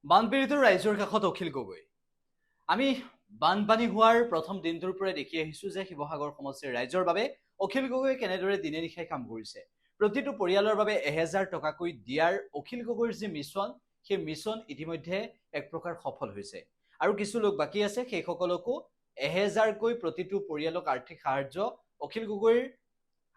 বানপীড়িত ৰাইজৰ কাষত অখিল গগৈ। আমি বানপানী হোৱাৰ প্ৰথম দিনটোৰ পৰাই দেখি আহিছো যে শিৱসাগৰ সমষ্টিৰ ৰাইজৰ বাবে অখিল গগৈয়ে কেনেদৰে দিনে নিশাই কাম কৰিছে। প্ৰতিটো পৰিয়ালৰ বাবে 1000 টকাকৈ দিয়াৰ অখিল গগৈৰ যি মিছন, সেই মিছন ইতিমধ্যে এক প্ৰকাৰ সফল হৈছে। আৰু কিছু লোক বাকী আছে, সেইসকলকো 1000কৈ প্ৰতিটো পৰিয়ালক আৰ্থিক সাহায্য অখিল গগৈৰ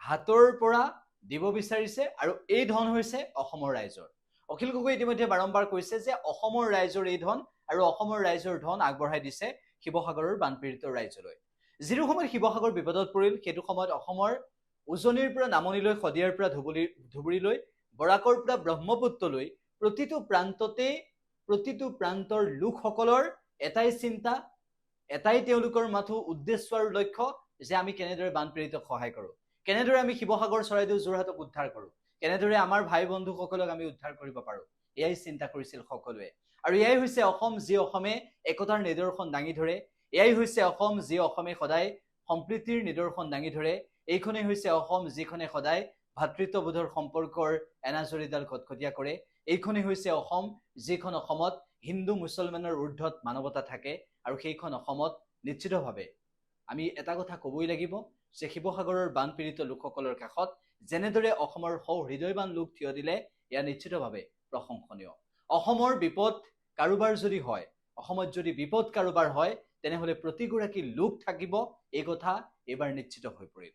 হাতৰ পৰা দিব বিচাৰিছে। আৰু এই ধন হৈছে অসমৰ ৰাইজৰ। অখিল গগৈ ইতিমধ্যে বাৰম্বাৰ কৈছে যে অসমৰ ৰাইজৰ এই ধন আৰু অসমৰ ৰাইজৰ ধন আগবঢ়াই দিছে শিৱসাগৰৰ বানপীড়িত ৰাইজলৈ। যিটো সময়ত শিৱসাগৰ বিপদত পৰিল, সেইটো সময়ত অসমৰ উজনিৰ পৰা নামনিলৈ, শদিয়াৰ পৰা ধুবুৰীলৈ, বৰাকৰ পৰা ব্ৰহ্মপুত্ৰলৈ প্ৰতিটো প্ৰান্তৰ লোকসকলৰ এটাই চিন্তা, এটাই তেওঁলোকৰ মাথো উদ্দেশ্য আৰু লক্ষ্য যে আমি কেনেদৰে বানপীড়িতক সহায় কৰোঁ, কেনেদৰে আমি শিৱসাগৰ, চৰাইদেউ, যোৰহাটক উদ্ধাৰ কৰোঁ, কেনেদৰে আমাৰ ভাই বন্ধুসকলক আমি উদ্ধাৰ কৰিব পাৰোঁ। এয়াই চিন্তা কৰিছিল সকলোৱে। আৰু এয়াই হৈছে অসম, যি অসমে একতাৰ নিদৰ্শন দাঙি ধৰে। এয়াই হৈছে অসম, যি অসমে সদায় সম্প্ৰীতিৰ নিদৰ্শন দাঙি ধৰে। এইখনেই হৈছে অসম, যিখনে সদায় ভাতৃত্ববোধৰ সম্পৰ্কৰ এনাজৰীডাল খটখটীয়া কৰে। এইখনেই হৈছে অসম, যিখন অসমত হিন্দু মুছলমানৰ ঊৰ্ধত মানৱতা থাকে। আৰু সেইখন অসমত নিশ্চিতভাৱে আমি এটা কথা ক'বই লাগিব যে শিৱসাগৰৰ বানপীড়িত লোকসকলৰ কাষত যেনেদৰে অসমৰ সহৃদয়বান লোক থিয় দিলে, এয়া নিশ্চিতভাৱে প্ৰশংসনীয়। অসমৰ বিপদ কাৰোবাৰ যদি হয়, অসমত যদি বিপদ কাৰোবাৰ হয়, তেনেহ'লে প্ৰতিগৰাকী লোক থাকিব, এই কথা এইবাৰ নিশ্চিত হৈ পৰিল।